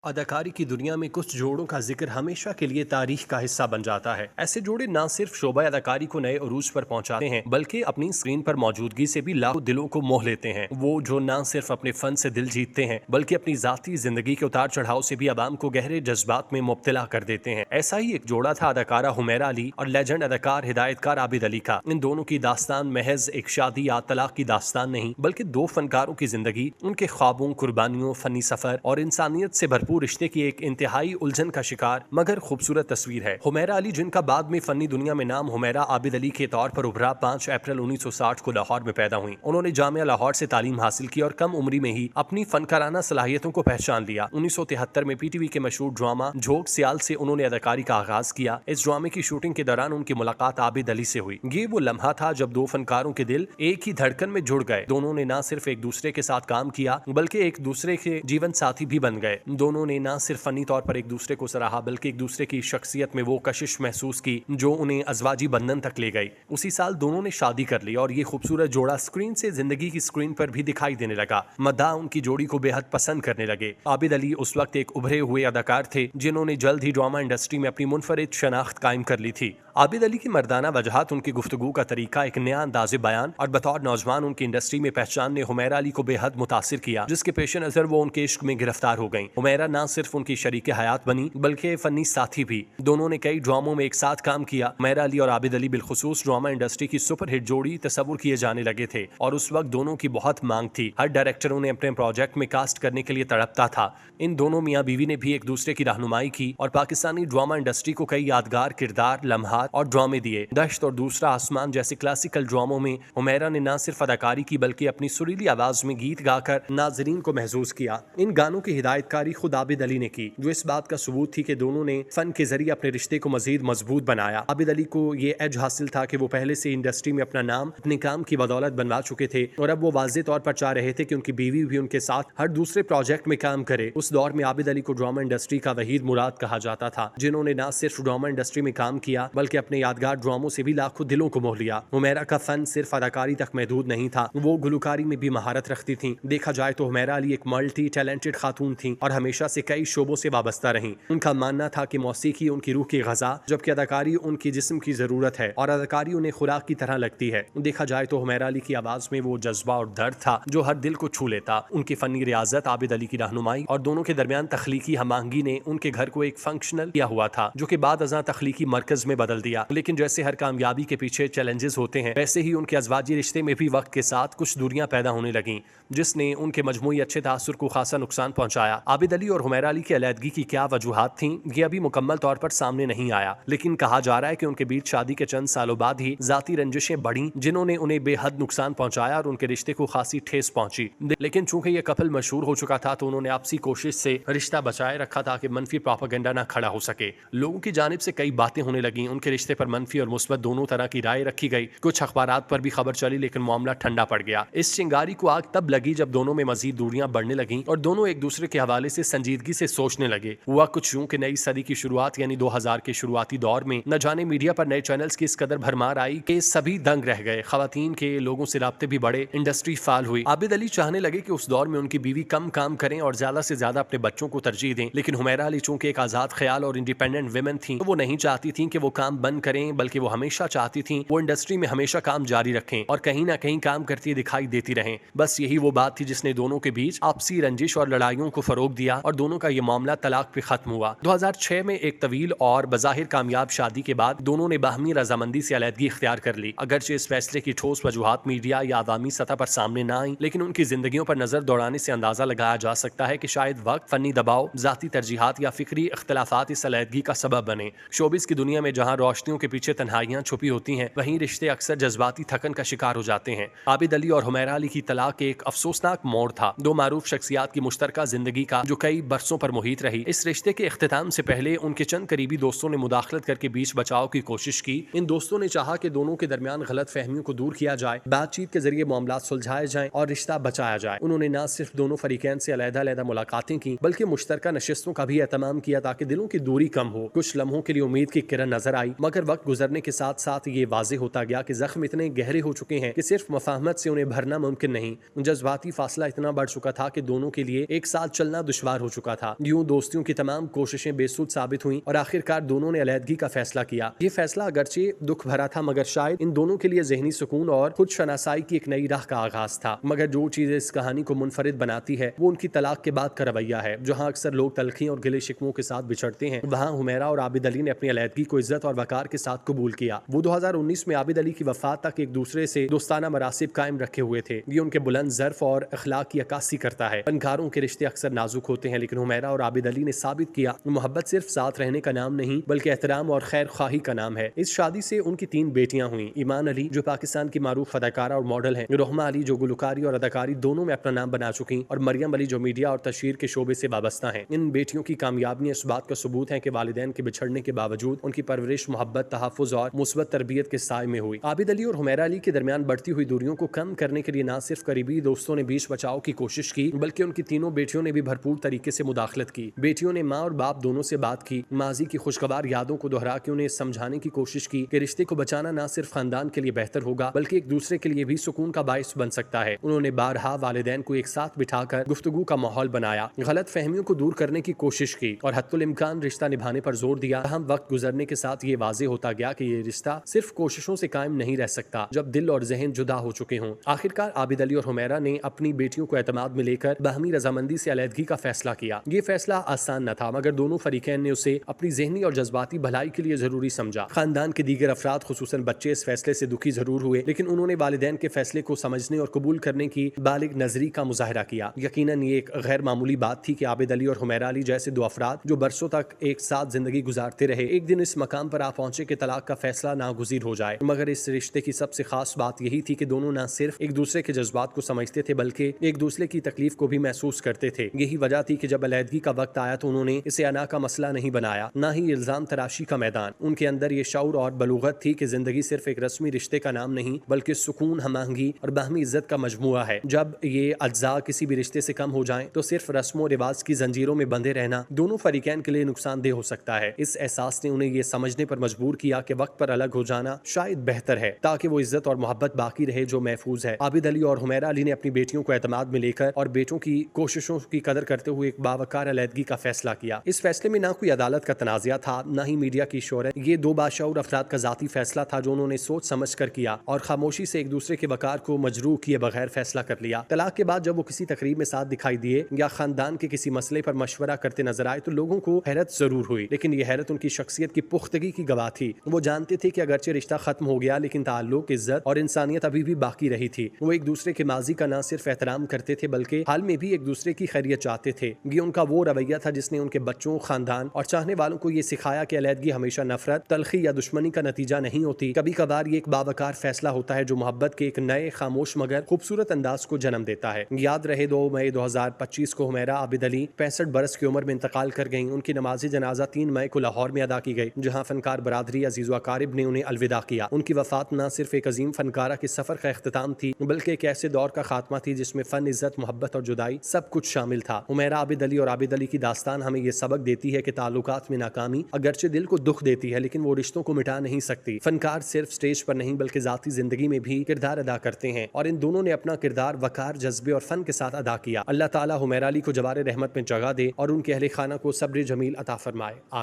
अदाकारी की दुनिया में कुछ जोड़ों का जिक्र हमेशा के लिए तारीख का हिस्सा बन जाता है। ऐसे जोड़े न सिर्फ शोबा अदाकारी को नए उरूज पर पहुंचाते हैं बल्कि अपनी स्क्रीन पर मौजूदगी से भी लाखों दिलों को मोह लेते हैं। वो जो न सिर्फ अपने फन से दिल जीतते हैं बल्कि अपनी जाती जिंदगी के उतार चढ़ाव से भी आवाम को गहरे जज्बात में मुब्तला कर देते हैं। ऐसा ही एक जोड़ा था अदाकारा हुमैरा अली और लेजेंड अदाकार हिदायतकार आबिद अली का। इन दोनों की दास्तान महज एक शादी या तलाक की दास्तान नहीं बल्कि दो फनकारों की जिंदगी, उनके ख्वाबों, कुर्बानियों, फनी सफर और इंसानियत से भरपूर रिश्ते की एक इंतहाई उलझन का शिकार मगर खूबसूरत तस्वीर है। हुमैरा अली, जिनका बाद में फनी दुनिया में नाम हुमैरा आबिद अली के तौर पर उभरा, 5 अप्रैल 1960 को लाहौर में पैदा हुई। उन्होंने जामिया लाहौर से तालीम हासिल की और कम उम्री में ही अपनी फनकाराना सलाहियतों को पहचान लिया। 1973 में पीटीवी के मशहूर ड्रामा झोंक सियाल से उन्होंने अदाकारी का आगाज किया। इस ड्रामे की शूटिंग के दौरान उनकी मुलाकात आबिद अली से हुई। ये वो लम्हा था जब दो फनकारों के दिल एक ही धड़कन में जुड़ गए। दोनों ने न सिर्फ एक दूसरे के साथ काम किया बल्कि एक दूसरे के जीवन साथी भी बन गए। दोनों ने न सिर्फ फनी तौर पर एक दूसरे को सराहा बल्कि एक दूसरे की शख्सियत में वो कशिश महसूस की जो उन्हें अजवाजी बंधन तक ले गई। उसी साल दोनों ने शादी कर ली और ये खूबसूरत जोड़ा स्क्रीन से जिंदगी की स्क्रीन पर भी दिखाई देने लगा। मद्दाह उनकी जोड़ी को बेहद पसंद करने लगे। आबिद अली उस वक्त एक उभरे हुए अदाकार थे जिन्होंने जल्द ही ड्रामा इंडस्ट्री में अपनी मुनफरिद शनाख्त कायम कर ली थी। आबिद अली की मर्दाना वजहात, उनकी गुफ्तगू का तरीका, एक नया अंदाज़े बयान और बतौर नौजवान उनकी इंडस्ट्री में पहचान ने हुमैरा अली को बेहद मुतासिर किया, जिसके पेश नजर वो उनके इश्क में गिरफ्तार हो गईं। हुमैरा न सिर्फ उनकी शरीक हयात बनी बल्कि फनी साथी भी। दोनों ने कई ड्रामों में एक साथ काम किया। हुमैरा अली और आबिद अली बिलखुसूस ड्रामा इंडस्ट्री की सुपरहिट जोड़ी तस्वुर किए जाने लगे थे और उस वक्त दोनों की बहुत मांग थी। हर डायरेक्टर उन्हें अपने प्रोजेक्ट में कास्ट करने के लिए तड़पता था। इन दोनों मियाँ बीवी ने भी एक दूसरे की रहनुमाई की और पाकिस्तानी ड्रामा इंडस्ट्री को कई यादगार किरदार, लम्हात और ड्रामे दिए। दश्त और दूसरा आसमान जैसे क्लासिकल ड्रामों में हुमैरा ने न सिर्फ अदाकारी की बल्कि अपनी सुरीली आवाज में गीत गाकर नाजरीन को महसूस किया। इन गानों की हिदायतकारी खुद आबिद अली ने की, जो इस बात का सबूत थी कि दोनों ने फन के जरिए अपने रिश्ते को मजीद मजबूत बनाया। आबिद अली को ये एज हासिल था कि वो पहले से इंडस्ट्री में अपना नाम अपने काम की बदौलत बनवा चुके थे और अब वो वाज़ेह तौर पर चाह रहे थे कि उनकी बीवी भी उनके साथ हर दूसरे प्रोजेक्ट में काम करे। उस दौर में आबिद अली को ड्रामा इंडस्ट्री का वहीद मुराद कहा जाता था, जिन्होंने न सिर्फ ड्रामा इंडस्ट्री में काम किया बल्कि अपने यादगार ड्रामों से भी लाखों दिलों को मोह लिया। हुमैरा का फन सिर्फ अदाकारी तक महदूद नहीं था, वो गुलकारी में भी महारत रखती थी। देखा जाए तो हुमैरा अली एक मल्टी टैलेंटेड खातून थी और हमेशा से कई शोबों से वाबस्ता रहीं। उनका मानना था कि मौसीकी उनकी रूह की गज़ा जबकि अदाकारी उनकी जिस्म की जरूरत है और अदाकारी उन्हें खुराक की तरह लगती है। देखा जाए तो हुमैरा अली की आवाज में वो जज्बा और दर्द था जो हर दिल को छू लेता। उनकी फनी रियाजत, आबिद अली की रहनुमाई और दोनों के दरमियान तख्लीकी हमआहंगी ने उनके घर को एक फंक्शनल किया हुआ था जो कि बाद अज़ां तख्लीकी मरकज में बदल दिया। लेकिन जैसे हर कामयाबी के पीछे चैलेंजेस होते हैं, वैसे ही उनके अज़वाजी रिश्ते में भी वक्त के साथ कुछ दूरियां पैदा होने लगीं, जिसने उनके मजमूई अच्छे तासुर को खासा नुकसान पहुंचाया। आबिद अली और हुमैरा अली की अलहदगी की क्या वजूहात थीं, ये अभी मुकम्मल तौर पर सामने नहीं आया, लेकिन कहा जा रहा है कि उनके बीच शादी के चंद सालों बाद ही जाती रंजिशें बढ़ीं जिन्होंने उन्हें बेहद नुकसान पहुंचाया और उनके रिश्ते को खासी ठेस पहुंची। लेकिन चूंकि ये कपल मशहूर हो चुका था तो उन्होंने आपसी कोशिश से रिश्ता बचाए रखा ताकि मनफी प्रोपेगेंडा न खड़ा हो सके। लोगों की जानिब से कई बातें होने लगी, उनके रिश्ते पर मनफी और मुस्बत दोनों तरह की राय रखी गई। कुछ अखबारात पर भी खबर चली लेकिन मामला ठंडा पड़ गया। इस चिंगारी को आग तब लगी जब दोनों में मजीद दूरियां बढ़ने लगीं और दोनों एक दूसरे के हवाले से संजीदगी से सोचने लगे। हुआ कुछ यूं कि नई सदी की शुरुआत यानी 2000 के शुरुआती दौर में न जाने मीडिया पर नए चैनल्स की इस कदर भरमार आई कि सभी दंग रह गए। खवातीन के लोगों से राब्ते भी बढ़े, इंडस्ट्री फाल हुई। आबिद अली चाहने लगे कि उस दौर में उनकी बीवी कम काम करें और ज्यादा से ज्यादा अपने बच्चों को तरजीह दें, लेकिन हुमैरा अली चूंकि एक आजाद ख्याल और इंडिपेंडेंट विमेन थी तो वो नहीं चाहती थी कि वो काम बंद करें, बल्कि वो हमेशा चाहती थी वो इंडस्ट्री में हमेशा काम जारी रखें और कहीं ना कहीं काम करती दिखाई देती रहें। बस यही वो बात थी जिसने दोनों के बीच आपसी रंजिश और लड़ाइयों को फरोग दिया और दोनों का ये मामला तलाक पे खत्म हुआ। 2006 में एक तवील और बज़ाहिर कामयाब शादी के बाद दोनों ने बाहमी रजामंदी से अलहदगी इख्तियार कर ली। अगरचे इस फैसले की ठोस वजूहात मीडिया या अवामी सतह पर सामने न आई, लेकिन उनकी जिंदगियों पर नजर दौड़ाने से अंदाजा लगाया जा सकता है कि शायद वक्त, फनी दबाव, जाती तरजीहात या फिक्री इख्तलाफात इस अलहदगी का सबब बने। शोबिस की दुनिया में जहाँ रोशनियों के पीछे तन्हाइयां छुपी होती हैं, वहीं रिश्ते अक्सर जज्बाती थकन का शिकार हो जाते हैं। आबिद अली और हुमैरा अली की तलाक एक अफसोसनाक मोड़ था, दो मारूफ शख्सियात की मुश्तरका जिंदगी का जो कई बरसों पर मुहित रही। इस रिश्ते के इख्तिताम से पहले उनके चंद करीबी दोस्तों ने मुदाखलत करके बीच बचाव की कोशिश की। इन दोस्तों ने चाहा कि दोनों के दरमियान गलत फहमियों को दूर किया जाए, बातचीत के जरिए मामला सुलझाए जाएं और रिश्ता बचाया जाए। उन्होंने न सिर्फ दोनों फरीकैन से अलग-अलग मुलाकातें की बल्कि मुश्तरका नशिस्तों का भी एहतमाम किया ताकि दिलों की दूरी कम हो। कुछ लम्हों के लिए उम्मीद की किरण नजर आई मगर वक्त गुजरने के साथ साथ ये वाजे होता गया कि जख्म इतने गहरे हो चुके हैं कि सिर्फ मफाहमत से उन्हें भरना मुमकिन नहीं। जज्बाती फासला इतना बढ़ चुका था कि दोनों के लिए एक साथ चलना दुश्वार हो चुका था। यूं दोस्तियों की तमाम कोशिशें बेसुध साबित हुई और आखिरकार दोनों ने अलहदगी का फैसला किया। ये फैसला अगरचे दुख भरा था मगर शायद इन दोनों के लिए जहनी सुकून और खुद शनासाई की एक नई राह का आगाज था। मगर जो चीज इस कहानी को मुनफरिद बनाती है वो उनकी तलाक के बाद का रवैया है। जहाँ अक्सर लोग तलखी और गिले शिकवों के साथ बिछड़ते हैं, वहाँ हुमैरा और आबिद अली ने अपनी अलहदगी को इज्जत और वकार के साथ कबूल किया। वो 2019 में आबिद अली की वफात तक एक दूसरे से दोस्ताना मरासिब कायम रखे हुए थे। ये उनके बुलंद ज़र्फ और अखलाक की अक्कासी करता है। फनकारों के रिश्ते अक्सर नाजुक होते हैं, लेकिन हुमैरा और आबिद अली ने साबित किया मोहब्बत सिर्फ साथ रहने का नाम नहीं बल्कि एहतराम और खैर ख्वाही का नाम है। इस शादी से उनकी 3 बेटियां हुई। ईमान अली जो पाकिस्तान की मारूफ अदाकारा और मॉडल हैं, रोहमा अली जो गुलकारी और अदाकारी दोनों में अपना नाम बना चुकी, और मरियम अली जो मीडिया और तशहीर के शोबे से वाबस्ता हैं। इन बेटियों की कामयाबियां इस बात का सबूत है कि वालिदैन के बिछड़ने के बावजूद उनकी परवरिश मोहब्बत, तहफ़्फ़ुज़ और मुस्बत तरबियत के साए में हुई। आबिद अली और हुमैरा अली के दरमियान बढ़ती हुई दूरियों को कम करने के लिए न सिर्फ करीबी दोस्तों ने बीच बचाव की कोशिश की बल्कि उनकी तीनों बेटियों ने भी भरपूर तरीके से मुदाखलत की। बेटियों ने माँ और बाप दोनों से बात की, माजी की खुशगवार यादों को दोहरा के उन्हें समझाने की कोशिश की कि रिश्ते को बचाना न सिर्फ खानदान के लिए बेहतर होगा बल्कि एक दूसरे के लिए भी सुकून का बायस बन सकता है। उन्होंने बारहा वालिदैन को एक साथ बिठाकर गुफ्तगू का माहौल बनाया, गलत फहमियों को दूर करने की कोशिश की और हत्तुल इम्कान रिश्ता निभाने पर जोर दिया। हम वक्त गुजरने के साथ ये वाजे होता गया कि ये रिश्ता सिर्फ कोशिशों से कायम नहीं रह सकता जब दिल और जहन जुदा हो चुके हों। आखिरकार आबिद अली और हुमैरा ने अपनी बेटियों को एतमाद में लेकर बाहमी रजामंदी से अलहदगी का फैसला किया। ये फैसला आसान न था मगर दोनों फरीकैन ने उसे अपनी जहनी और जज्बाती भलाई के लिए जरूरी समझा। खानदान के दीगर अफराद खुसूसन बच्चे इस फैसले से दुखी जरूर हुए, लेकिन उन्होंने वालिदैन के फैसले को समझने और कबूल करने की बालिग नजरी का मुजाहरा किया। यकीनन ये एक गैर मामूली बात थी कि आबिद अली और हुमैरा अली जैसे दो अफराद जो बरसों तक एक साथ जिंदगी गुजारते रहे, एक दिन इस मकाम पर आ पहुंचे कि तलाक का फैसला नागुज़ीर हो जाए। मगर इस रिश्ते की सबसे खास बात यही थी कि दोनों न सिर्फ एक दूसरे के जज्बात को समझते थे बल्कि एक दूसरे की तकलीफ को भी महसूस करते थे। यही वजह थी कि जब अलहदगी का वक्त आया तो उन्होंने इसे अना का मसला नहीं बनाया, न ही इल्जाम तराशी का मैदान। उनके अंदर ये शऊर और बलूगत थी कि जिंदगी सिर्फ एक रस्मी रिश्ते का नाम नहीं बल्कि सुकून, हमआहंगी और बाहमी इज्जत का मजमुआ है। जब ये अज्जा किसी भी रिश्ते से कम हो जाएं तो सिर्फ रस्मों रिवाज की जंजीरों में बंधे रहना दोनों फरीकैन के लिए नुकसानदेह हो सकता है। इस एहसास ने उन्हें ये समझने पर मजबूर किया कि वक्त पर अलग हो जाना शायद बेहतर है ताकि वो इज्जत और मोहब्बत बाकी रहे जो महफूज है। आबिद अली और हुमैरा अली ने अपनी बेटियों को एतमाद में लेकर और बेटों की कोशिशों की कदर करते हुए एक बावकार अलहदगी का फैसला किया। इस फैसले में ना कोई अदालत का तनाज़ा था, न ही मीडिया की शोहरत। ये दो बाशऊर अफराद का जाती फैसला था जो उन्होंने सोच समझ कर किया और खामोशी से एक दूसरे के वकार को मजरूह किए बगैर फैसला कर लिया। तलाक के बाद जब वो किसी तकरीब में साथ दिखाई दिए या खानदान के किसी मसले पर मशवरा करते नजर आए तो लोगों को हैरत जरूर हुई, लेकिन ये हैरत उनकी शख्सियत की पुख्तगी की गवाह थी। वो जानते थे कि अगरचे रिश्ता खत्म हो गया लेकिन ताल्लुक, इज्जत और इंसानियत अभी भी बाकी रही थी। वो एक दूसरे के माजी का न सिर्फ एहतराम करते थे बल्कि हाल में भी एक दूसरे की खैरियत चाहते थे। ये उनका वो रवैया था जिसने उनके बच्चों, खानदान और चाहने वालों को ये सिखाया कि अलहदगी हमेशा नफरत, तलखी या दुश्मनी का नतीजा नहीं होती। कभी कभार ये एक बावकार फैसला होता है जो मोहब्बत के एक नए, खामोश मगर खूबसूरत अंदाज को जन्म देता है। याद रहे 2 मई 2025 को हुमैरा आबिद अली 65 बरस की उम्र में इंतकाल कर गईं। उनकी नमाज जनाजा 3 मई को लाहौर में अदा की गई जहाँ फनकार बरादरी अजीज़ व अकारिब ने उन्हें अलविदा किया। उनकी वफात न सिर्फ एक अजीम फनकारा के सफर का इख्तिताम थी बल्कि एक ऐसे दौर का खात्मा थी जिसमें फन, इज्जत, मोहब्बत और जुदाई सब कुछ शामिल था। हुमैरा आबिद अली और आबिद अली की दास्तान हमें ये सबक देती है कि ताल्लुकात में नाकामी अगरचे दिल को दुख देती है लेकिन वो रिश्तों को मिटा नहीं सकती। फनकार सिर्फ स्टेज पर नहीं बल्कि जाती जिंदगी में भी किरदार अदा करते हैं और इन दोनों ने अपना किरदार वकार, जज्बे और फन के साथ अदा किया। अल्लाह ताला हुमैरा अली को जवारे रहमत में जगह दे और उनके अहले खाना को सब्र जमील अता फरमाए। आमीन।